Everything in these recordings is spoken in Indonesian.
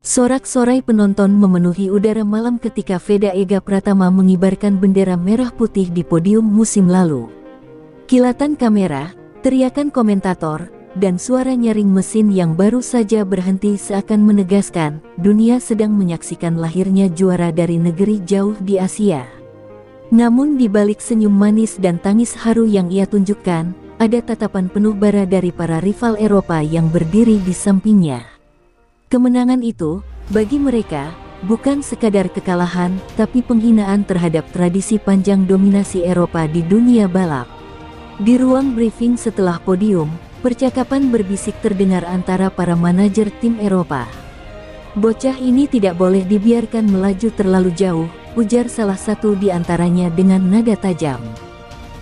Sorak-sorai penonton memenuhi udara malam ketika Veda Ega Pratama mengibarkan bendera merah putih di podium musim lalu. Kilatan kamera, teriakan komentator, dan suara nyaring mesin yang baru saja berhenti seakan menegaskan dunia sedang menyaksikan lahirnya juara dari negeri jauh di Asia. Namun di balik senyum manis dan tangis haru yang ia tunjukkan, ada tatapan penuh bara dari para rival Eropa yang berdiri di sampingnya. Kemenangan itu, bagi mereka, bukan sekadar kekalahan, tapi penghinaan terhadap tradisi panjang dominasi Eropa di dunia balap. Di ruang briefing setelah podium, percakapan berbisik terdengar antara para manajer tim Eropa. "Bocah ini tidak boleh dibiarkan melaju terlalu jauh," ujar salah satu di antaranya dengan nada tajam.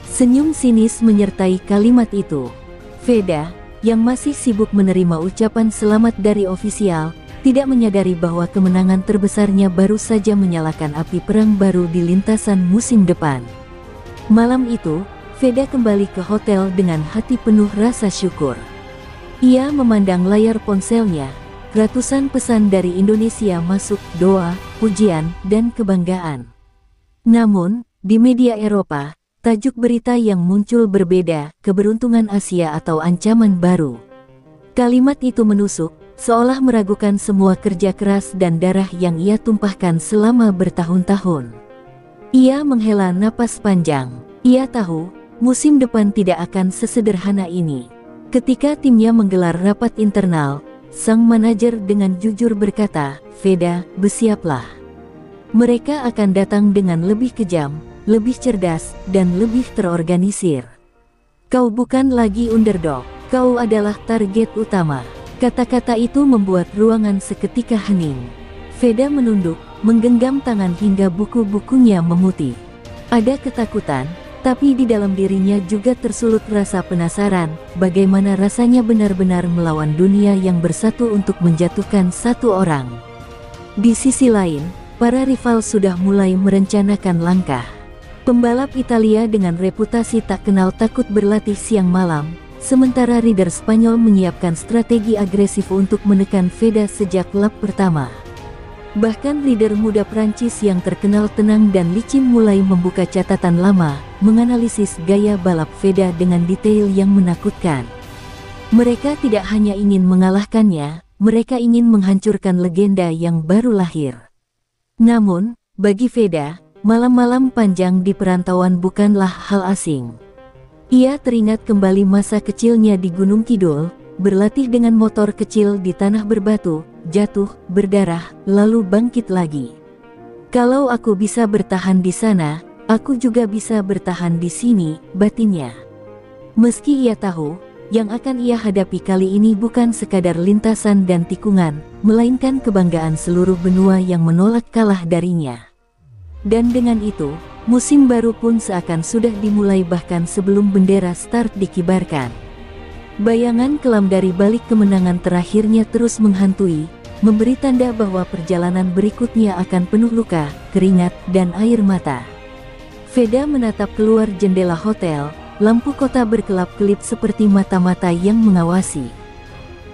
Senyum sinis menyertai kalimat itu. Veda, yang masih sibuk menerima ucapan selamat dari ofisial, tidak menyadari bahwa kemenangan terbesarnya baru saja menyalakan api perang baru di lintasan musim depan. Malam itu, Veda kembali ke hotel dengan hati penuh rasa syukur. Ia memandang layar ponselnya, ratusan pesan dari Indonesia masuk, doa, pujian, dan kebanggaan. Namun, di media Eropa, tajuk berita yang muncul berbeda, keberuntungan Asia atau ancaman baru. Kalimat itu menusuk, seolah meragukan semua kerja keras dan darah yang ia tumpahkan selama bertahun-tahun. Ia menghela napas panjang. Ia tahu, musim depan tidak akan sesederhana ini. Ketika timnya menggelar rapat internal, sang manajer dengan jujur berkata, "Veda, bersiaplah. Mereka akan datang dengan lebih kejam, lebih cerdas, dan lebih terorganisir. Kau bukan lagi underdog, kau adalah target utama." Kata-kata itu membuat ruangan seketika hening. Veda menunduk, menggenggam tangan hingga buku-bukunya memutih. Ada ketakutan, tapi di dalam dirinya juga tersulut rasa penasaran, bagaimana rasanya benar-benar melawan dunia yang bersatu untuk menjatuhkan satu orang. Di sisi lain, para rival sudah mulai merencanakan langkah. Pembalap Italia dengan reputasi tak kenal takut berlatih siang malam, sementara rider Spanyol menyiapkan strategi agresif untuk menekan Veda sejak lap pertama. Bahkan rider muda Prancis yang terkenal tenang dan licin mulai membuka catatan lama, menganalisis gaya balap Veda dengan detail yang menakutkan. Mereka tidak hanya ingin mengalahkannya, mereka ingin menghancurkan legenda yang baru lahir. Namun, bagi Veda, malam-malam panjang di perantauan bukanlah hal asing. Ia teringat kembali masa kecilnya di Gunung Kidul, berlatih dengan motor kecil di tanah berbatu, jatuh, berdarah, lalu bangkit lagi. "Kalau aku bisa bertahan di sana, aku juga bisa bertahan di sini," batinnya. Meski ia tahu, yang akan ia hadapi kali ini bukan sekadar lintasan dan tikungan, melainkan kebanggaan seluruh benua yang menolak kalah darinya. Dan dengan itu, musim baru pun seakan sudah dimulai bahkan sebelum bendera start dikibarkan. Bayangan kelam dari balik kemenangan terakhirnya terus menghantui, memberi tanda bahwa perjalanan berikutnya akan penuh luka, keringat, dan air mata. Veda menatap keluar jendela hotel, lampu kota berkelap-kelip seperti mata-mata yang mengawasi.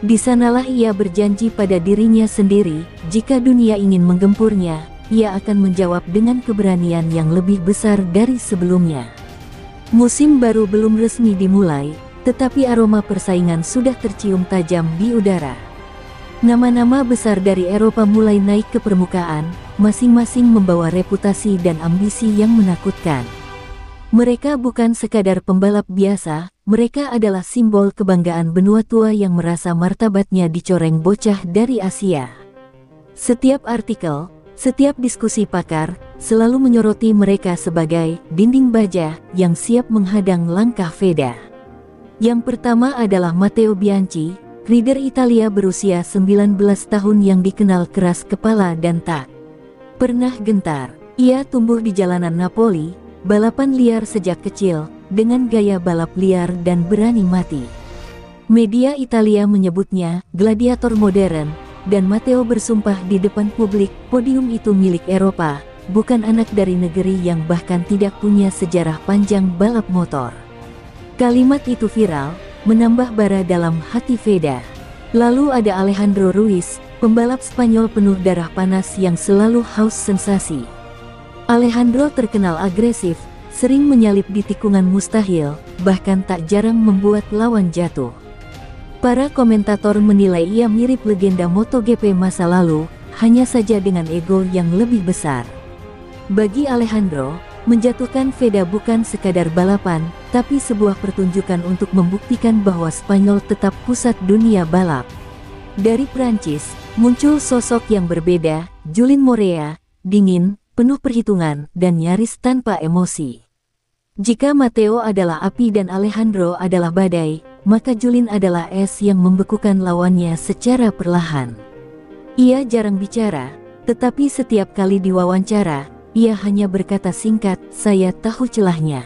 Di sanalah ia berjanji pada dirinya sendiri, jika dunia ingin menggempurnya, ia akan menjawab dengan keberanian yang lebih besar dari sebelumnya. Musim baru belum resmi dimulai, tetapi aroma persaingan sudah tercium tajam di udara. Nama-nama besar dari Eropa mulai naik ke permukaan, masing-masing membawa reputasi dan ambisi yang menakutkan. Mereka bukan sekadar pembalap biasa, mereka adalah simbol kebanggaan benua tua yang merasa martabatnya dicoreng bocah dari Asia. Setiap artikel, setiap diskusi pakar, selalu menyoroti mereka sebagai dinding baja yang siap menghadang langkah Veda. Yang pertama adalah Matteo Bianchi, rider Italia berusia 19 tahun yang dikenal keras kepala dan tak pernah gentar. Ia tumbuh di jalanan Napoli, balapan liar sejak kecil, dengan gaya balap liar dan berani mati. Media Italia menyebutnya gladiator modern, dan Matteo bersumpah di depan publik, podium itu milik Eropa, bukan anak dari negeri yang bahkan tidak punya sejarah panjang balap motor. Kalimat itu viral, menambah bara dalam hati Veda. Lalu ada Alejandro Ruiz, pembalap Spanyol penuh darah panas yang selalu haus sensasi. Alejandro terkenal agresif, sering menyalip di tikungan mustahil, bahkan tak jarang membuat lawan jatuh. Para komentator menilai ia mirip legenda MotoGP masa lalu, hanya saja dengan ego yang lebih besar. Bagi Alejandro, menjatuhkan Veda bukan sekadar balapan, tapi sebuah pertunjukan untuk membuktikan bahwa Spanyol tetap pusat dunia balap. Dari Prancis, muncul sosok yang berbeda, Julien Morea, dingin, penuh perhitungan, dan nyaris tanpa emosi. Jika Matteo adalah api dan Alejandro adalah badai, maka Julien adalah es yang membekukan lawannya secara perlahan. Ia jarang bicara, tetapi setiap kali diwawancara, ia hanya berkata singkat, "Saya tahu celahnya.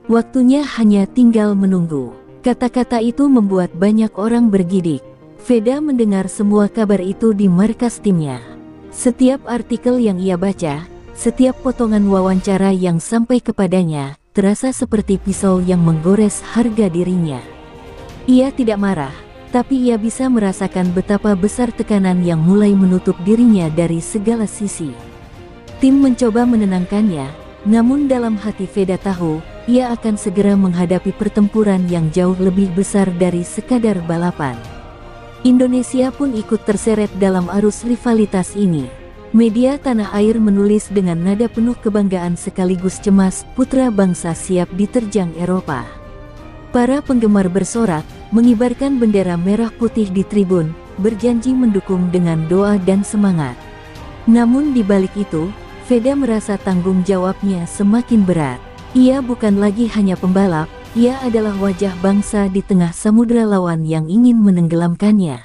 Waktunya hanya tinggal menunggu." Kata-kata itu membuat banyak orang bergidik. Veda mendengar semua kabar itu di markas timnya. Setiap artikel yang ia baca, setiap potongan wawancara yang sampai kepadanya, terasa seperti pisau yang menggores harga dirinya. Ia tidak marah, tapi ia bisa merasakan betapa besar tekanan yang mulai menutup dirinya dari segala sisi. Tim mencoba menenangkannya, namun dalam hati Veda tahu, ia akan segera menghadapi pertempuran yang jauh lebih besar dari sekadar balapan. Indonesia pun ikut terseret dalam arus rivalitas ini. Media tanah air menulis dengan nada penuh kebanggaan sekaligus cemas, putra bangsa siap diterjang Eropa. Para penggemar bersorak, mengibarkan bendera merah putih di tribun, berjanji mendukung dengan doa dan semangat. Namun di balik itu, Veda merasa tanggung jawabnya semakin berat. Ia bukan lagi hanya pembalap, ia adalah wajah bangsa di tengah samudera lawan yang ingin menenggelamkannya.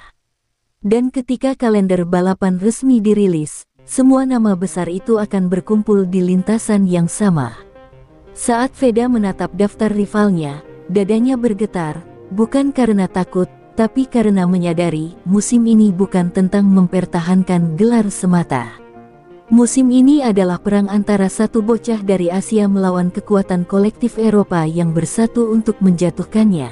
Dan ketika kalender balapan resmi dirilis, semua nama besar itu akan berkumpul di lintasan yang sama. Saat Veda menatap daftar rivalnya, dadanya bergetar, bukan karena takut, tapi karena menyadari musim ini bukan tentang mempertahankan gelar semata. Musim ini adalah perang antara satu bocah dari Asia melawan kekuatan kolektif Eropa yang bersatu untuk menjatuhkannya.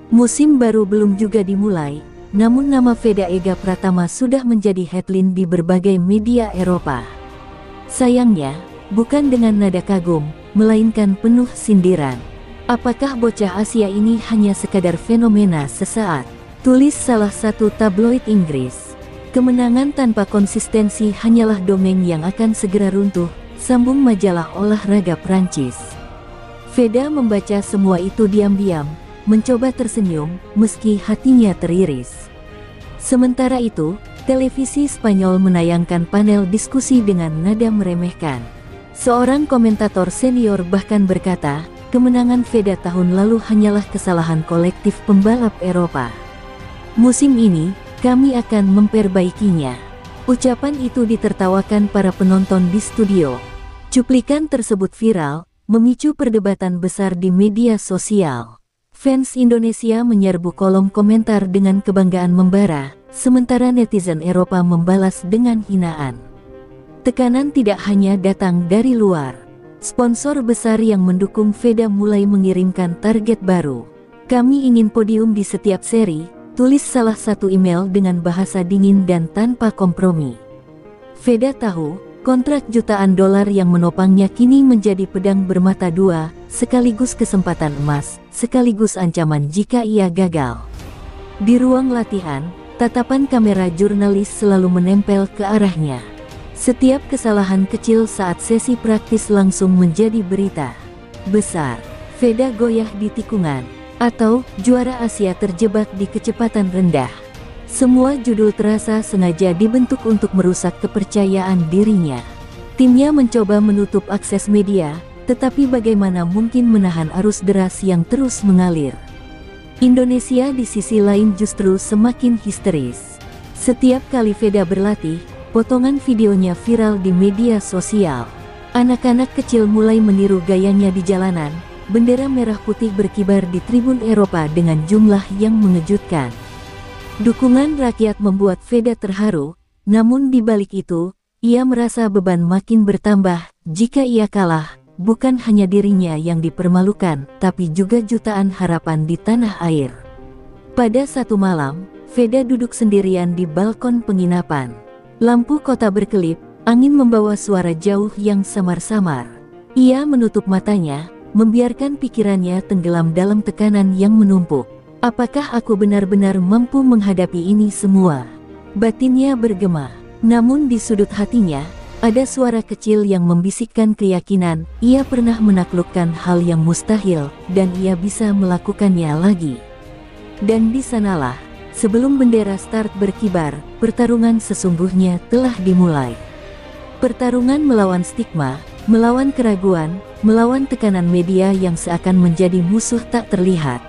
Musim baru belum juga dimulai, namun nama Veda Ega Pratama sudah menjadi headline di berbagai media Eropa. Sayangnya, bukan dengan nada kagum, melainkan penuh sindiran. Apakah bocah Asia ini hanya sekadar fenomena sesaat? Tulis salah satu tabloid Inggris. Kemenangan tanpa konsistensi hanyalah dongeng yang akan segera runtuh, sambung majalah olahraga Prancis. Veda membaca semua itu diam-diam, mencoba tersenyum, meski hatinya teriris. Sementara itu, televisi Spanyol menayangkan panel diskusi dengan nada meremehkan. Seorang komentator senior bahkan berkata, kemenangan Veda tahun lalu hanyalah kesalahan kolektif pembalap Eropa. Musim ini, kami akan memperbaikinya. Ucapan itu ditertawakan para penonton di studio. Cuplikan tersebut viral, memicu perdebatan besar di media sosial. Fans Indonesia menyerbu kolom komentar dengan kebanggaan membara, sementara netizen Eropa membalas dengan hinaan. Tekanan tidak hanya datang dari luar. Sponsor besar yang mendukung Veda mulai mengirimkan target baru. Kami ingin podium di setiap seri, tulis salah satu email dengan bahasa dingin dan tanpa kompromi. Veda tahu, kontrak jutaan dolar yang menopangnya kini menjadi pedang bermata dua, sekaligus kesempatan emas, sekaligus ancaman jika ia gagal. Di ruang latihan, tatapan kamera jurnalis selalu menempel ke arahnya. Setiap kesalahan kecil saat sesi praktis langsung menjadi berita besar. Veda goyah di tikungan, atau juara Asia terjebak di kecepatan rendah. Semua judul terasa sengaja dibentuk untuk merusak kepercayaan dirinya. Timnya mencoba menutup akses media, tetapi bagaimana mungkin menahan arus deras yang terus mengalir. Indonesia di sisi lain justru semakin histeris. Setiap kali Veda berlatih, potongan videonya viral di media sosial. Anak-anak kecil mulai meniru gayanya di jalanan. Bendera merah putih berkibar di tribun Eropa dengan jumlah yang mengejutkan. Dukungan rakyat membuat Veda terharu, namun di balik itu, ia merasa beban makin bertambah. Jika ia kalah, bukan hanya dirinya yang dipermalukan, tapi juga jutaan harapan di tanah air. Pada satu malam, Veda duduk sendirian di balkon penginapan. Lampu kota berkelip, angin membawa suara jauh yang samar-samar. Ia menutup matanya, membiarkan pikirannya tenggelam dalam tekanan yang menumpuk. Apakah aku benar-benar mampu menghadapi ini semua? Batinnya bergema. Namun di sudut hatinya, ada suara kecil yang membisikkan keyakinan ia pernah menaklukkan hal yang mustahil, dan ia bisa melakukannya lagi. Dan di sanalah, sebelum bendera start berkibar, pertarungan sesungguhnya telah dimulai. Pertarungan melawan stigma, melawan keraguan, melawan tekanan media yang seakan menjadi musuh tak terlihat.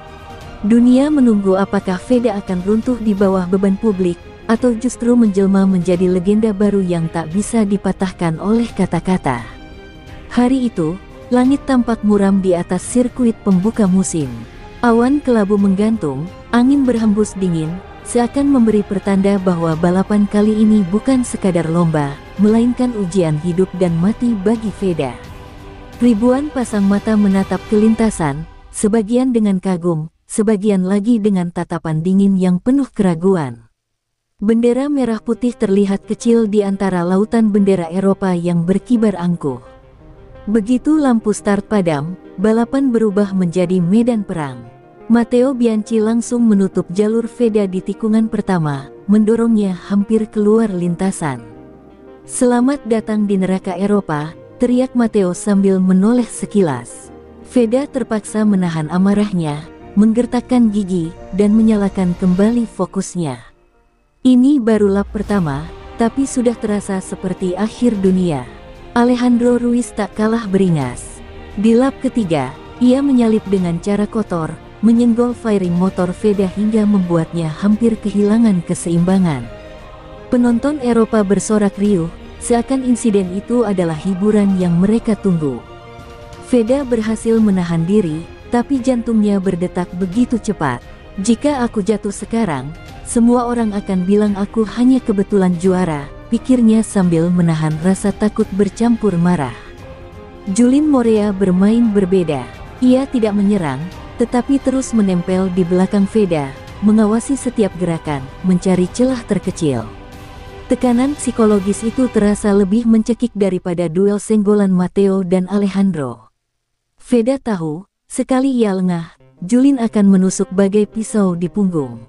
Dunia menunggu apakah Veda akan runtuh di bawah beban publik, atau justru menjelma menjadi legenda baru yang tak bisa dipatahkan oleh kata-kata. Hari itu, langit tampak muram di atas sirkuit pembuka musim. Awan kelabu menggantung, angin berhembus dingin, seakan memberi pertanda bahwa balapan kali ini bukan sekadar lomba, melainkan ujian hidup dan mati bagi Veda. Ribuan pasang mata menatap ke lintasan, sebagian dengan kagum, sebagian lagi dengan tatapan dingin yang penuh keraguan. Bendera merah putih terlihat kecil di antara lautan bendera Eropa yang berkibar angkuh. Begitu lampu start padam, balapan berubah menjadi medan perang. Matteo Bianchi langsung menutup jalur Veda di tikungan pertama, mendorongnya hampir keluar lintasan. "Selamat datang di neraka Eropa," teriak Matteo sambil menoleh sekilas. Veda terpaksa menahan amarahnya, menggertakkan gigi, dan menyalakan kembali fokusnya. Ini baru lap pertama, tapi sudah terasa seperti akhir dunia. Alejandro Ruiz tak kalah beringas. Di lap ketiga, ia menyalip dengan cara kotor, menyenggol fairing motor Veda hingga membuatnya hampir kehilangan keseimbangan. Penonton Eropa bersorak riuh, seakan insiden itu adalah hiburan yang mereka tunggu. Veda berhasil menahan diri, tapi jantungnya berdetak begitu cepat. "Jika aku jatuh sekarang, semua orang akan bilang aku hanya kebetulan juara," pikirnya sambil menahan rasa takut bercampur marah. Julien Morea bermain berbeda. Ia tidak menyerang, tetapi terus menempel di belakang Veda, mengawasi setiap gerakan, mencari celah terkecil. Tekanan psikologis itu terasa lebih mencekik daripada duel senggolan Matteo dan Alejandro. Veda tahu, sekali ia lengah, Julien akan menusuk bagai pisau di punggung.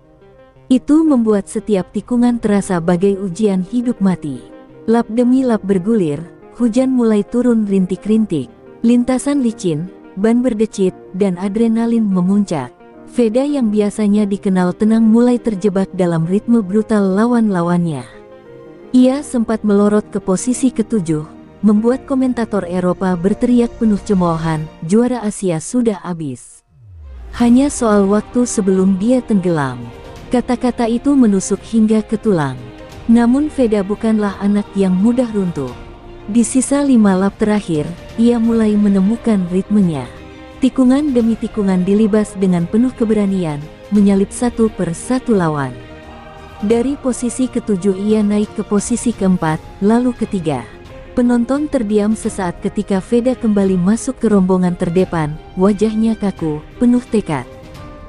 Itu membuat setiap tikungan terasa bagai ujian hidup mati. Lap demi lap bergulir, hujan mulai turun rintik-rintik. Lintasan licin, ban berdecit, dan adrenalin memuncak. Veda yang biasanya dikenal tenang mulai terjebak dalam ritme brutal lawan-lawannya. Ia sempat melorot ke posisi ketujuh, membuat komentator Eropa berteriak penuh cemoohan, "Juara Asia sudah habis. Hanya soal waktu sebelum dia tenggelam." Kata-kata itu menusuk hingga ke tulang. Namun Veda bukanlah anak yang mudah runtuh. Di sisa 5 lap terakhir, ia mulai menemukan ritmenya. Tikungan demi tikungan dilibas dengan penuh keberanian, menyalip satu per satu lawan. Dari posisi ketujuh ia naik ke posisi keempat, lalu ketiga. Penonton terdiam sesaat ketika Veda kembali masuk ke rombongan terdepan, wajahnya kaku, penuh tekad.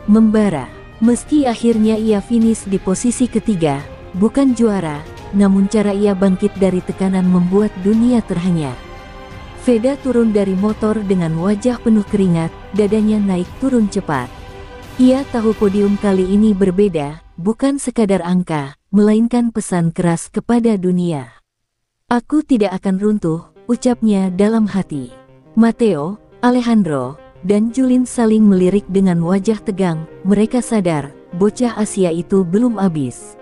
Membara. Meski akhirnya ia finish di posisi ketiga, bukan juara, namun cara ia bangkit dari tekanan membuat dunia terhenyak. Veda turun dari motor dengan wajah penuh keringat, dadanya naik turun cepat. Ia tahu podium kali ini berbeda, bukan sekadar angka, melainkan pesan keras kepada dunia. "Aku tidak akan runtuh," ucapnya dalam hati. Matteo, Alejandro, dan Julien saling melirik dengan wajah tegang. Mereka sadar, bocah Asia itu belum habis.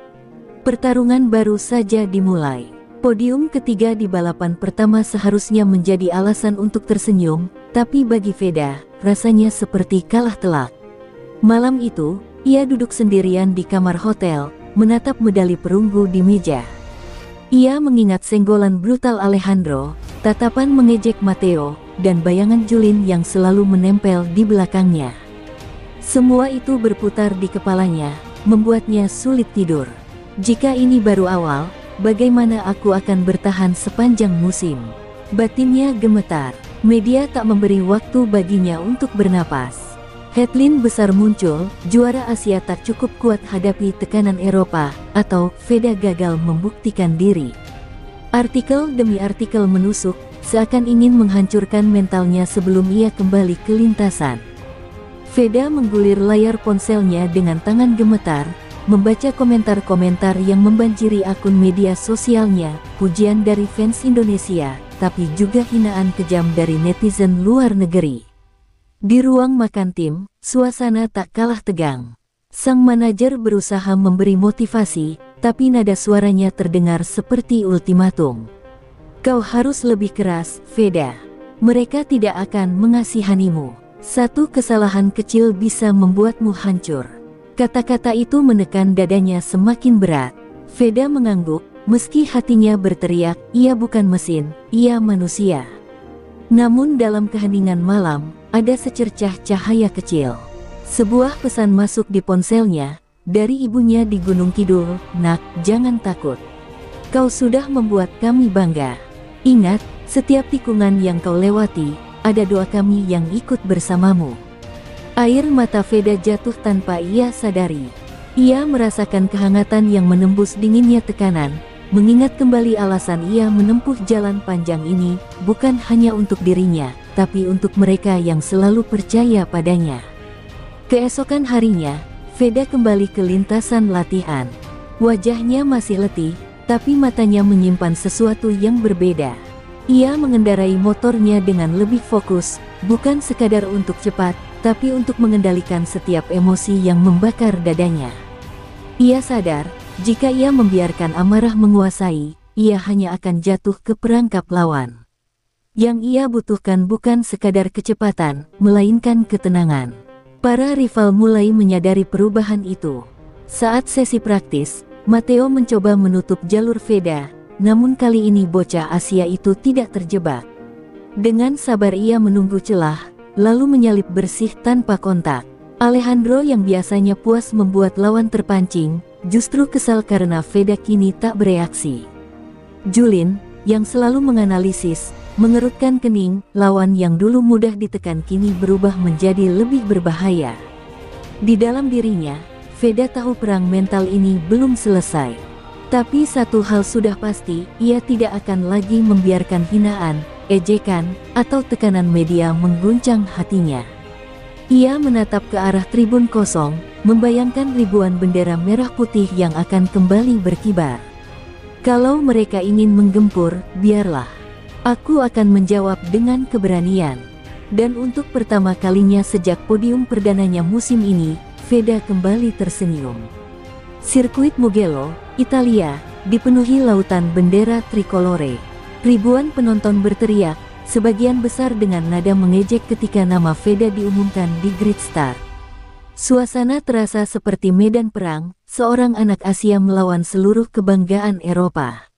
Pertarungan baru saja dimulai. Podium ketiga di balapan pertama seharusnya menjadi alasan untuk tersenyum, tapi bagi Veda, rasanya seperti kalah telak. Malam itu, ia duduk sendirian di kamar hotel, menatap medali perunggu di meja. Ia mengingat senggolan brutal Alejandro, tatapan mengejek Matteo, dan bayangan Julien yang selalu menempel di belakangnya. Semua itu berputar di kepalanya, membuatnya sulit tidur. Jika ini baru awal, bagaimana aku akan bertahan sepanjang musim? Batinnya gemetar. Media tak memberi waktu baginya untuk bernapas. Headline besar muncul, juara Asia tak cukup kuat hadapi tekanan Eropa, atau Veda gagal membuktikan diri. Artikel demi artikel menusuk, seakan ingin menghancurkan mentalnya sebelum ia kembali ke lintasan. Veda menggulir layar ponselnya dengan tangan gemetar, membaca komentar-komentar yang membanjiri akun media sosialnya, pujian dari fans Indonesia, tapi juga hinaan kejam dari netizen luar negeri. Di ruang makan tim, suasana tak kalah tegang. Sang manajer berusaha memberi motivasi, tapi nada suaranya terdengar seperti ultimatum. Kau harus lebih keras, Veda. Mereka tidak akan mengasihanimu. Satu kesalahan kecil bisa membuatmu hancur. Kata-kata itu menekan dadanya semakin berat. Veda mengangguk, meski hatinya berteriak, ia bukan mesin, ia manusia. Namun dalam keheningan malam, ada secercah cahaya kecil. Sebuah pesan masuk di ponselnya, dari ibunya di Gunung Kidul, "Nak, jangan takut. Kau sudah membuat kami bangga. Ingat, setiap tikungan yang kau lewati, ada doa kami yang ikut bersamamu." Air mata Veda jatuh tanpa ia sadari. Ia merasakan kehangatan yang menembus dinginnya tekanan, mengingat kembali alasan ia menempuh jalan panjang ini, bukan hanya untuk dirinya, tapi untuk mereka yang selalu percaya padanya. Keesokan harinya, Veda kembali ke lintasan latihan. Wajahnya masih letih, tapi matanya menyimpan sesuatu yang berbeda. Ia mengendarai motornya dengan lebih fokus, bukan sekadar untuk cepat, tapi untuk mengendalikan setiap emosi yang membakar dadanya. Ia sadar, jika ia membiarkan amarah menguasai, ia hanya akan jatuh ke perangkap lawan. Yang ia butuhkan bukan sekadar kecepatan, melainkan ketenangan. Para rival mulai menyadari perubahan itu. Saat sesi praktis, Matteo mencoba menutup jalur Veda, namun kali ini bocah Asia itu tidak terjebak. Dengan sabar ia menunggu celah, lalu menyalip bersih tanpa kontak. Alejandro yang biasanya puas membuat lawan terpancing, justru kesal karena Veda kini tak bereaksi. Julin, yang selalu menganalisis, mengerutkan kening, lawan yang dulu mudah ditekan kini berubah menjadi lebih berbahaya. Di dalam dirinya, Veda tahu perang mental ini belum selesai. Tapi satu hal sudah pasti, ia tidak akan lagi membiarkan hinaan, ejekan, atau tekanan media mengguncang hatinya. Ia menatap ke arah tribun kosong, membayangkan ribuan bendera merah putih yang akan kembali berkibar. Kalau mereka ingin menggempur, biarlah. Aku akan menjawab dengan keberanian. Dan untuk pertama kalinya sejak podium perdananya musim ini, Veda kembali tersenyum. Sirkuit Mugello, Italia, dipenuhi lautan bendera trikolore. Ribuan penonton berteriak, sebagian besar dengan nada mengejek ketika nama Veda diumumkan di grid start. Suasana terasa seperti medan perang, seorang anak Asia melawan seluruh kebanggaan Eropa.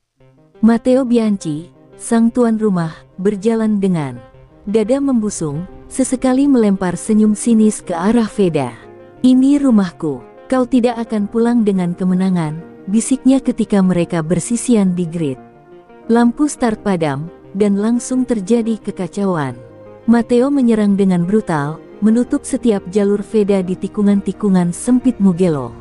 Matteo Bianchi, sang tuan rumah, berjalan dengan dada membusung, sesekali melempar senyum sinis ke arah Veda. "Ini rumahku, kau tidak akan pulang dengan kemenangan," bisiknya ketika mereka bersisian di grid. Lampu start padam, dan langsung terjadi kekacauan. Matteo menyerang dengan brutal, menutup setiap jalur Veda di tikungan-tikungan sempit Mugello.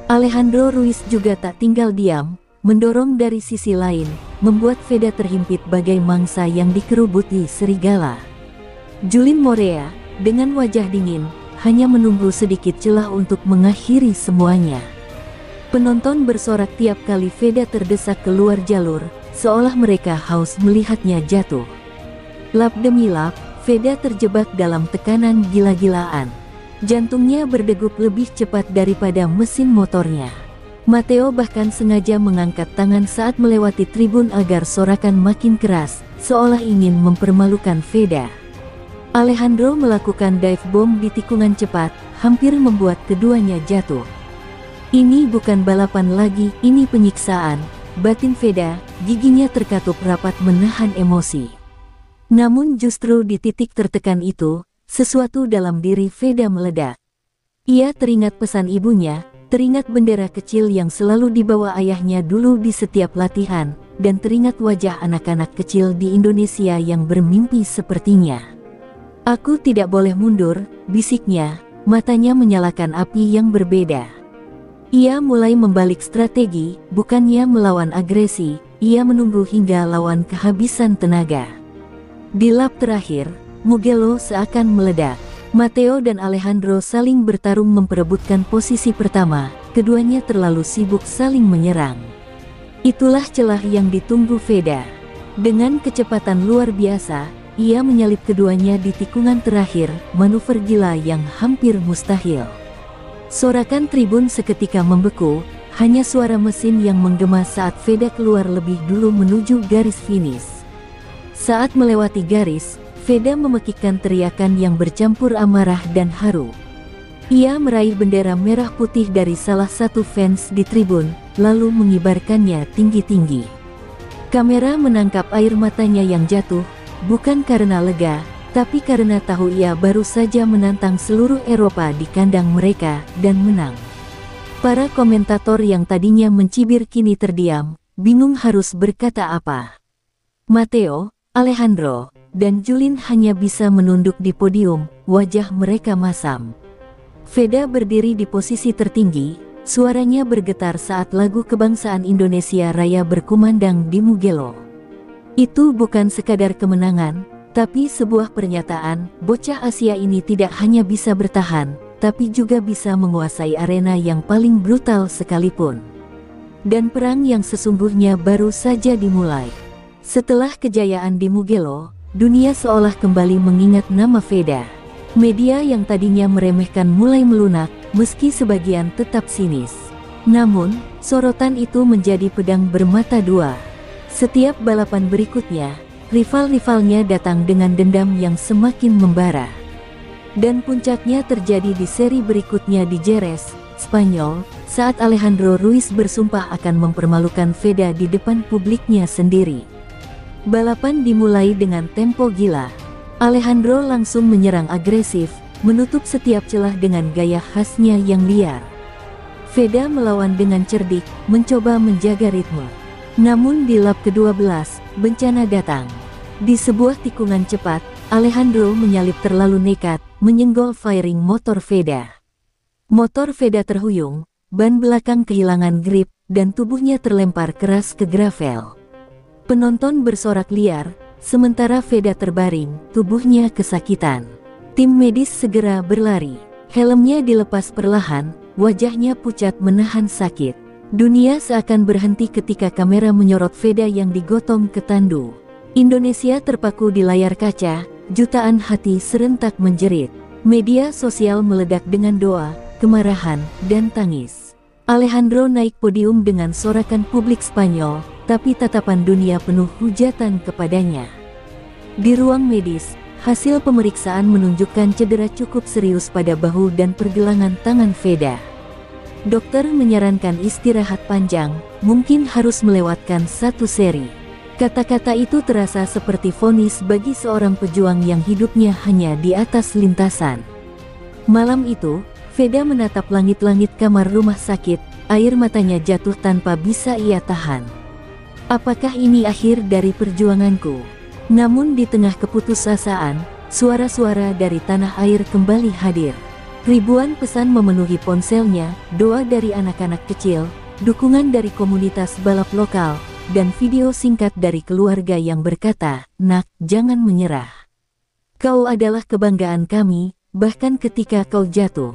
Alejandro Ruiz juga tak tinggal diam, mendorong dari sisi lain, membuat Veda terhimpit bagai mangsa yang dikerubuti serigala. Julin Morea, dengan wajah dingin, hanya menunggu sedikit celah untuk mengakhiri semuanya. Penonton bersorak tiap kali Veda terdesak keluar jalur, seolah mereka haus melihatnya jatuh. Lap demi lap, Veda terjebak dalam tekanan gila-gilaan. Jantungnya berdegup lebih cepat daripada mesin motornya. Matteo bahkan sengaja mengangkat tangan saat melewati tribun agar sorakan makin keras, seolah ingin mempermalukan Veda. Alejandro melakukan dive bomb di tikungan cepat, hampir membuat keduanya jatuh. "Ini bukan balapan lagi, ini penyiksaan," batin Veda, giginya terkatup rapat menahan emosi. Namun justru di titik tertekan itu, sesuatu dalam diri Veda meledak. Ia teringat pesan ibunya, teringat bendera kecil yang selalu dibawa ayahnya dulu di setiap latihan, dan teringat wajah anak-anak kecil di Indonesia yang bermimpi sepertinya. "Aku tidak boleh mundur," bisiknya, matanya menyalakan api yang berbeda. Ia mulai membalik strategi, bukannya melawan agresi, ia menunggu hingga lawan kehabisan tenaga. Di lap terakhir, Mugello seakan meledak. Matteo dan Alejandro saling bertarung memperebutkan posisi pertama, keduanya terlalu sibuk saling menyerang. Itulah celah yang ditunggu Veda. Dengan kecepatan luar biasa, ia menyalip keduanya di tikungan terakhir, manuver gila yang hampir mustahil. Sorakan tribun seketika membeku, hanya suara mesin yang menggema saat Veda keluar lebih dulu menuju garis finish. Saat melewati garis, Veda memekikkan teriakan yang bercampur amarah dan haru. Ia meraih bendera merah putih dari salah satu fans di tribun, lalu mengibarkannya tinggi-tinggi. Kamera menangkap air matanya yang jatuh, bukan karena lega, tapi karena tahu ia baru saja menantang seluruh Eropa di kandang mereka, dan menang. Para komentator yang tadinya mencibir kini terdiam, bingung harus berkata apa. Matteo, Alejandro, dan Julien hanya bisa menunduk di podium, wajah mereka masam. Veda berdiri di posisi tertinggi, suaranya bergetar saat lagu kebangsaan Indonesia Raya berkumandang di Mugello. Itu bukan sekadar kemenangan, tapi sebuah pernyataan, bocah Asia ini tidak hanya bisa bertahan, tapi juga bisa menguasai arena yang paling brutal sekalipun. Dan perang yang sesungguhnya baru saja dimulai. Setelah kejayaan di Mugello, dunia seolah kembali mengingat nama Veda. Media yang tadinya meremehkan mulai melunak, meski sebagian tetap sinis. Namun, sorotan itu menjadi pedang bermata dua. Setiap balapan berikutnya, rival-rivalnya datang dengan dendam yang semakin membara. Dan puncaknya terjadi di seri berikutnya di Jerez, Spanyol, saat Alejandro Ruiz bersumpah akan mempermalukan Veda di depan publiknya sendiri. Balapan dimulai dengan tempo gila. Alejandro langsung menyerang agresif, menutup setiap celah dengan gaya khasnya yang liar. Veda melawan dengan cerdik, mencoba menjaga ritme. Namun di lap ke-12, bencana datang. Di sebuah tikungan cepat, Alejandro menyalip terlalu nekat, menyenggol fairing motor Veda. Motor Veda terhuyung, ban belakang kehilangan grip, dan tubuhnya terlempar keras ke gravel. Penonton bersorak liar, sementara Veda terbaring, tubuhnya kesakitan. Tim medis segera berlari. Helmnya dilepas perlahan, wajahnya pucat menahan sakit. Dunia seakan berhenti ketika kamera menyorot Veda yang digotong ke tandu. Indonesia terpaku di layar kaca, jutaan hati serentak menjerit. Media sosial meledak dengan doa, kemarahan, dan tangis. Alejandro naik podium dengan sorakan publik Spanyol, tapi tatapan dunia penuh hujatan kepadanya. Di ruang medis, hasil pemeriksaan menunjukkan cedera cukup serius pada bahu dan pergelangan tangan Veda. Dokter menyarankan istirahat panjang, mungkin harus melewatkan satu seri. Kata-kata itu terasa seperti vonis bagi seorang pejuang yang hidupnya hanya di atas lintasan. Malam itu, Veda menatap langit-langit kamar rumah sakit, air matanya jatuh tanpa bisa ia tahan. Apakah ini akhir dari perjuanganku? Namun di tengah keputusasaan, suara-suara dari tanah air kembali hadir. Ribuan pesan memenuhi ponselnya, doa dari anak-anak kecil, dukungan dari komunitas balap lokal, dan video singkat dari keluarga yang berkata, "Nak, jangan menyerah. Kau adalah kebanggaan kami, bahkan ketika kau jatuh."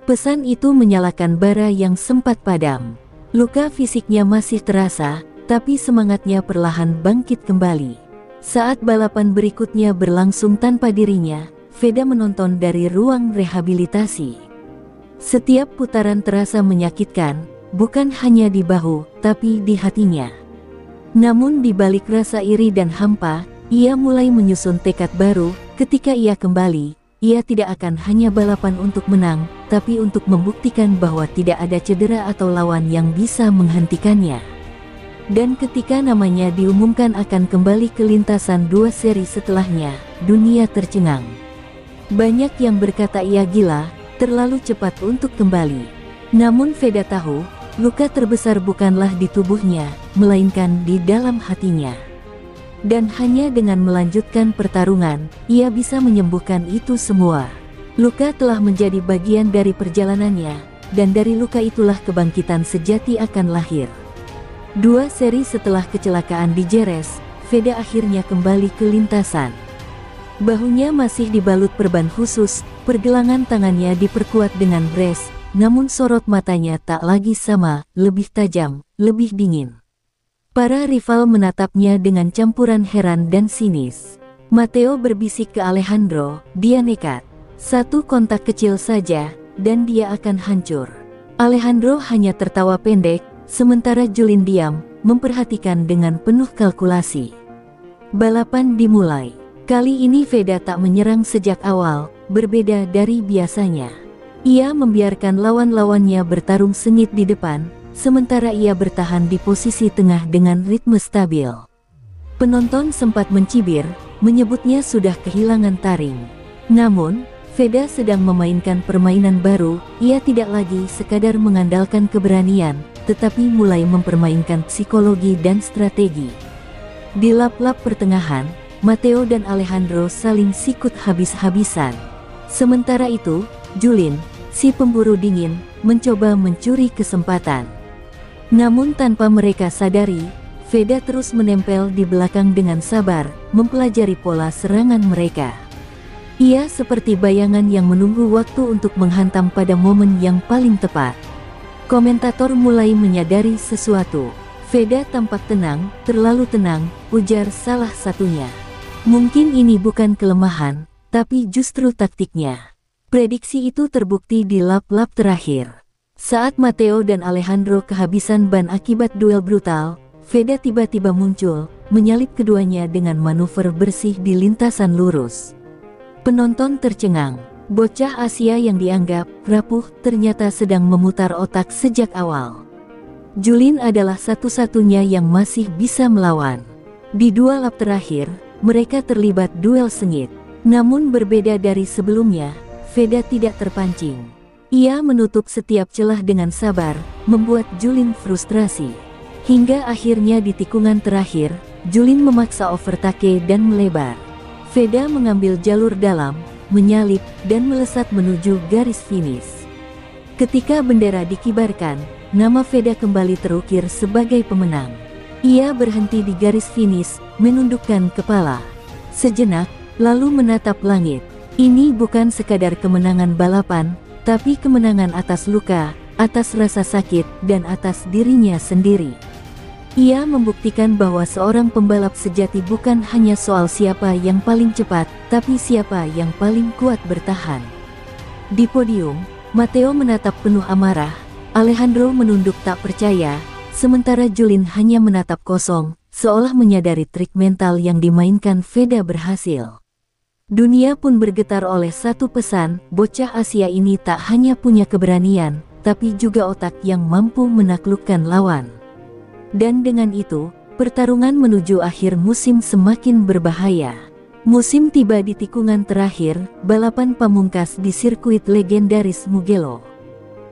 Pesan itu menyalakan bara yang sempat padam. Luka fisiknya masih terasa, tapi semangatnya perlahan bangkit kembali. Saat balapan berikutnya berlangsung tanpa dirinya, Veda menonton dari ruang rehabilitasi. Setiap putaran terasa menyakitkan, bukan hanya di bahu, tapi di hatinya. Namun di balik rasa iri dan hampa, ia mulai menyusun tekad baru. Ketika ia kembali, ia tidak akan hanya balapan untuk menang, tapi untuk membuktikan bahwa tidak ada cedera atau lawan yang bisa menghentikannya. Dan ketika namanya diumumkan akan kembali ke lintasan 2 seri setelahnya, dunia tercengang. Banyak yang berkata ia gila, terlalu cepat untuk kembali. Namun Veda tahu, luka terbesar bukanlah di tubuhnya, melainkan di dalam hatinya. Dan hanya dengan melanjutkan pertarungan, ia bisa menyembuhkan itu semua. Luka telah menjadi bagian dari perjalanannya, dan dari luka itulah kebangkitan sejati akan lahir. 2 seri setelah kecelakaan di Jerez, Veda akhirnya kembali ke lintasan. Bahunya masih dibalut perban khusus, pergelangan tangannya diperkuat dengan brace, namun sorot matanya tak lagi sama, lebih tajam, lebih dingin. Para rival menatapnya dengan campuran heran dan sinis. Matteo berbisik ke Alejandro, dia nekat. 1 kontak kecil saja, dan dia akan hancur. Alejandro hanya tertawa pendek, sementara Julien diam, memperhatikan dengan penuh kalkulasi. Balapan dimulai. Kali ini Veda tak menyerang sejak awal, berbeda dari biasanya. Ia membiarkan lawan-lawannya bertarung sengit di depan, sementara ia bertahan di posisi tengah dengan ritme stabil. Penonton sempat mencibir, menyebutnya sudah kehilangan taring. Namun, Veda sedang memainkan permainan baru, ia tidak lagi sekadar mengandalkan keberanian, tetapi mulai mempermainkan psikologi dan strategi. Di lap-lap pertengahan, Matteo dan Alejandro saling sikut habis-habisan. Sementara itu, Julien, si pemburu dingin, mencoba mencuri kesempatan. Namun tanpa mereka sadari, Veda terus menempel di belakang dengan sabar, mempelajari pola serangan mereka. Ia seperti bayangan yang menunggu waktu untuk menghantam pada momen yang paling tepat. Komentator mulai menyadari sesuatu. Veda tampak tenang, terlalu tenang, ujar salah satunya. Mungkin ini bukan kelemahan, tapi justru taktiknya. Prediksi itu terbukti di lap-lap terakhir. Saat Matteo dan Alejandro kehabisan ban akibat duel brutal, Veda tiba-tiba muncul, menyalip keduanya dengan manuver bersih di lintasan lurus. Penonton tercengang. Bocah Asia yang dianggap rapuh ternyata sedang memutar otak sejak awal. Julien adalah satu-satunya yang masih bisa melawan. Di 2 lap terakhir, mereka terlibat duel sengit. Namun berbeda dari sebelumnya, Veda tidak terpancing. Ia menutup setiap celah dengan sabar, membuat Julien frustrasi. Hingga akhirnya di tikungan terakhir, Julien memaksa overtake dan melebar. Veda mengambil jalur dalam, menyalip, dan melesat menuju garis finish. Ketika bendera dikibarkan, nama Veda kembali terukir sebagai pemenang. Ia berhenti di garis finish, menundukkan kepala. Sejenak, lalu menatap langit. Ini bukan sekadar kemenangan balapan, tapi kemenangan atas luka, atas rasa sakit, dan atas dirinya sendiri. Ia membuktikan bahwa seorang pembalap sejati bukan hanya soal siapa yang paling cepat, tapi siapa yang paling kuat bertahan. Di podium, Matteo menatap penuh amarah, Alejandro menunduk tak percaya, sementara Julien hanya menatap kosong, seolah menyadari trik mental yang dimainkan Veda berhasil. Dunia pun bergetar oleh satu pesan, bocah Asia ini tak hanya punya keberanian, tapi juga otak yang mampu menaklukkan lawan. Dan dengan itu, pertarungan menuju akhir musim semakin berbahaya. Musim tiba di tikungan terakhir, balapan pamungkas di sirkuit legendaris Mugello.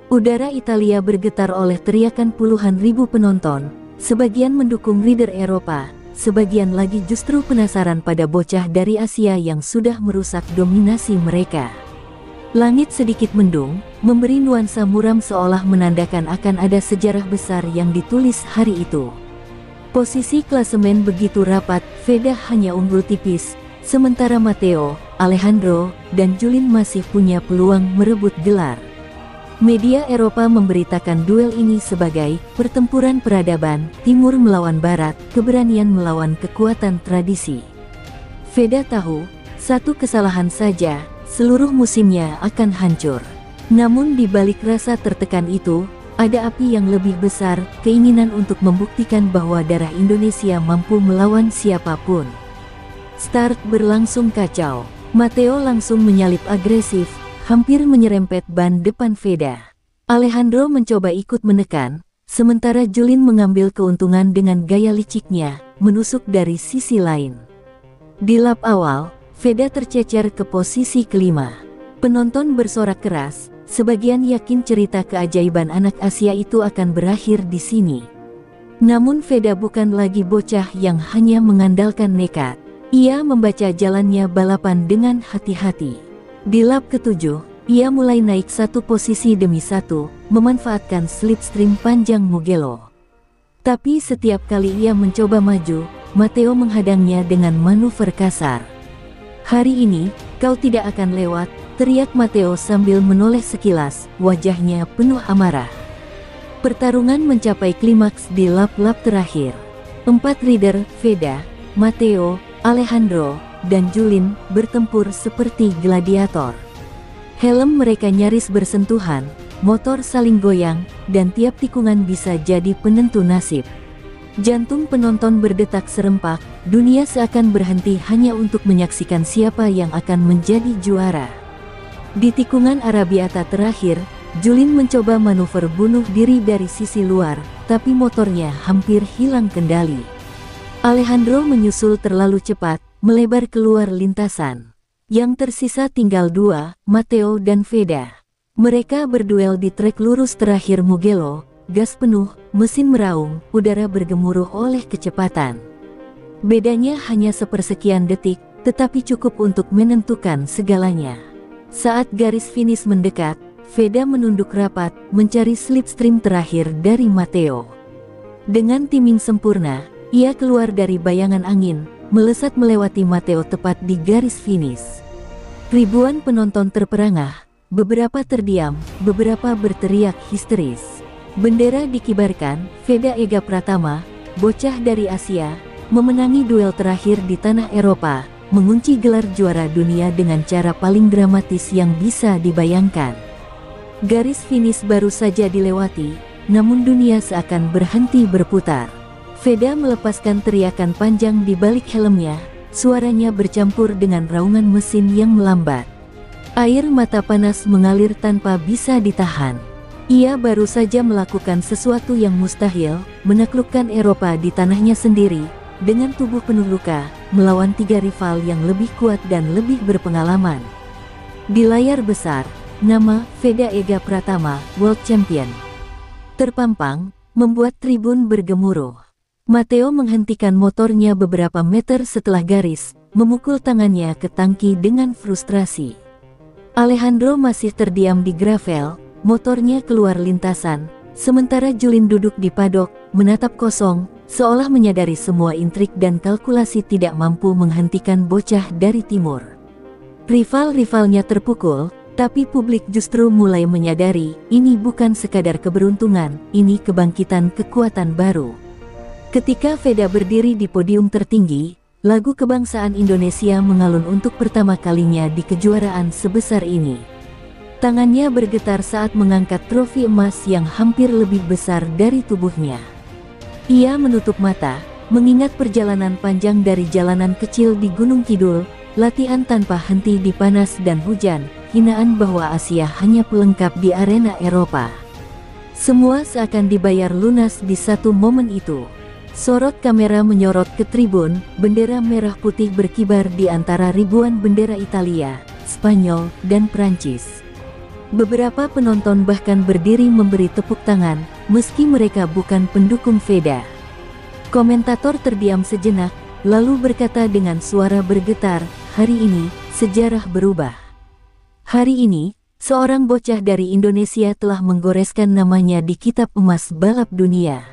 Udara Italia bergetar oleh teriakan puluhan ribu penonton, sebagian mendukung rider Eropa, sebagian lagi justru penasaran pada bocah dari Asia yang sudah merusak dominasi mereka. Langit sedikit mendung, memberi nuansa muram seolah menandakan akan ada sejarah besar yang ditulis hari itu. Posisi klasemen begitu rapat, Veda hanya unggul tipis, sementara Matteo, Alejandro, dan Julien masih punya peluang merebut gelar. Media Eropa memberitakan duel ini sebagai pertempuran peradaban, timur melawan barat, keberanian melawan kekuatan tradisi. Veda tahu, satu kesalahan saja, seluruh musimnya akan hancur. Namun di balik rasa tertekan itu, ada api yang lebih besar, keinginan untuk membuktikan bahwa darah Indonesia mampu melawan siapapun. Start berlangsung kacau. Matteo langsung menyalip agresif, hampir menyerempet ban depan Veda. Alejandro mencoba ikut menekan, sementara Julien mengambil keuntungan dengan gaya liciknya, menusuk dari sisi lain. Di lap awal, Veda tercecer ke posisi kelima. Penonton bersorak keras, sebagian yakin cerita keajaiban anak Asia itu akan berakhir di sini. Namun Veda bukan lagi bocah yang hanya mengandalkan nekat. Ia membaca jalannya balapan dengan hati-hati. Di lap ketujuh, ia mulai naik satu posisi demi satu, memanfaatkan slipstream panjang Mugello. Tapi setiap kali ia mencoba maju, Matteo menghadangnya dengan manuver kasar. "Hari ini, kau tidak akan lewat," teriak Matteo sambil menoleh sekilas, wajahnya penuh amarah. Pertarungan mencapai klimaks di lap-lap terakhir. 4 rider, Veda, Matteo, Alejandro, dan Julien, bertempur seperti gladiator. Helm mereka nyaris bersentuhan, motor saling goyang, dan tiap tikungan bisa jadi penentu nasib. Jantung penonton berdetak serempak, dunia seakan berhenti hanya untuk menyaksikan siapa yang akan menjadi juara. Di tikungan Arabiata terakhir, Julien mencoba manuver bunuh diri dari sisi luar, tapi motornya hampir hilang kendali. Alejandro menyusul terlalu cepat, melebar keluar lintasan. Yang tersisa tinggal 2, Matteo dan Veda. Mereka berduel di trek lurus terakhir Mugello, gas penuh, mesin meraung, udara bergemuruh oleh kecepatan. Bedanya hanya sepersekian detik, tetapi cukup untuk menentukan segalanya. Saat garis finish mendekat, Veda menunduk rapat, mencari slipstream terakhir dari Matteo. Dengan timing sempurna, ia keluar dari bayangan angin, melesat melewati Matteo tepat di garis finish. Ribuan penonton terperangah, beberapa terdiam, beberapa berteriak histeris. Bendera dikibarkan, Veda Ega Pratama, bocah dari Asia, memenangi duel terakhir di tanah Eropa, mengunci gelar juara dunia dengan cara paling dramatis yang bisa dibayangkan. Garis finish baru saja dilewati, namun dunia seakan berhenti berputar. Veda melepaskan teriakan panjang di balik helmnya, suaranya bercampur dengan raungan mesin yang melambat. Air mata panas mengalir tanpa bisa ditahan. Ia baru saja melakukan sesuatu yang mustahil, menaklukkan Eropa di tanahnya sendiri, dengan tubuh penuh luka, melawan 3 rival yang lebih kuat dan lebih berpengalaman. Di layar besar, nama Veda Ega Pratama, World Champion, terpampang, membuat tribun bergemuruh. Matteo menghentikan motornya beberapa meter setelah garis, memukul tangannya ke tangki dengan frustrasi. Alejandro masih terdiam di gravel, motornya keluar lintasan, sementara Julien duduk di padok, menatap kosong, seolah menyadari semua intrik dan kalkulasi tidak mampu menghentikan bocah dari timur. Rival-rivalnya terpukul, tapi publik justru mulai menyadari, ini bukan sekadar keberuntungan, ini kebangkitan kekuatan baru. Ketika Veda berdiri di podium tertinggi, lagu kebangsaan Indonesia mengalun untuk pertama kalinya di kejuaraan sebesar ini. Tangannya bergetar saat mengangkat trofi emas yang hampir lebih besar dari tubuhnya. Ia menutup mata, mengingat perjalanan panjang dari jalanan kecil di Gunung Kidul, latihan tanpa henti di panas dan hujan, hinaan bahwa Asia hanya pelengkap di arena Eropa. Semua seakan dibayar lunas di satu momen itu. Sorot kamera menyorot ke tribun, bendera merah putih berkibar di antara ribuan bendera Italia, Spanyol, dan Prancis. Beberapa penonton bahkan berdiri memberi tepuk tangan, meski mereka bukan pendukung Veda. Komentator terdiam sejenak, lalu berkata dengan suara bergetar, "Hari ini, sejarah berubah. Hari ini, seorang bocah dari Indonesia telah menggoreskan namanya di kitab emas balap dunia."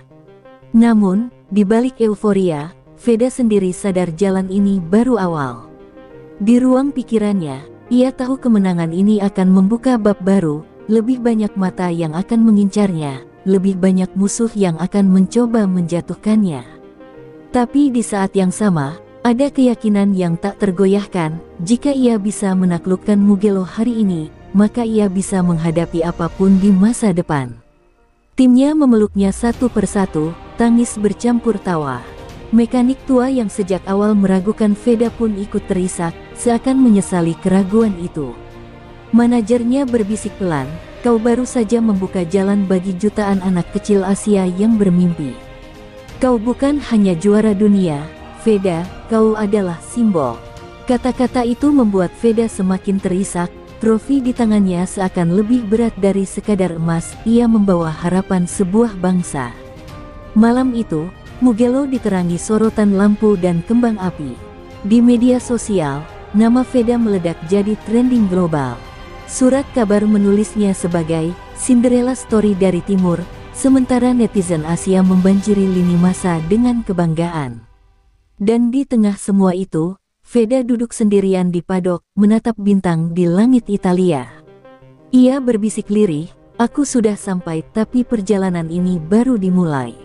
Namun, di balik euforia, Veda sendiri sadar jalan ini baru awal. Di ruang pikirannya, ia tahu kemenangan ini akan membuka bab baru, lebih banyak mata yang akan mengincarnya, lebih banyak musuh yang akan mencoba menjatuhkannya. Tapi di saat yang sama, ada keyakinan yang tak tergoyahkan, jika ia bisa menaklukkan Mugello hari ini, maka ia bisa menghadapi apapun di masa depan. Timnya memeluknya satu persatu, tangis bercampur tawa. Mekanik tua yang sejak awal meragukan Veda pun ikut terisak, seakan menyesali keraguan itu. Manajernya berbisik pelan, "Kau baru saja membuka jalan bagi jutaan anak kecil Asia yang bermimpi. Kau bukan hanya juara dunia, Veda, kau adalah simbol." Kata-kata itu membuat Veda semakin terisak. Trofi di tangannya seakan lebih berat dari sekadar emas, ia membawa harapan sebuah bangsa. Malam itu, Mugello diterangi sorotan lampu dan kembang api. Di media sosial, Nama Veda meledak jadi trending global. Surat kabar menulisnya sebagai Cinderella Story dari Timur, sementara netizen Asia membanjiri lini masa dengan kebanggaan. Dan di tengah semua itu, Veda duduk sendirian di padok, menatap bintang di langit Italia. Ia berbisik lirih, "Aku sudah sampai, tapi perjalanan ini baru dimulai."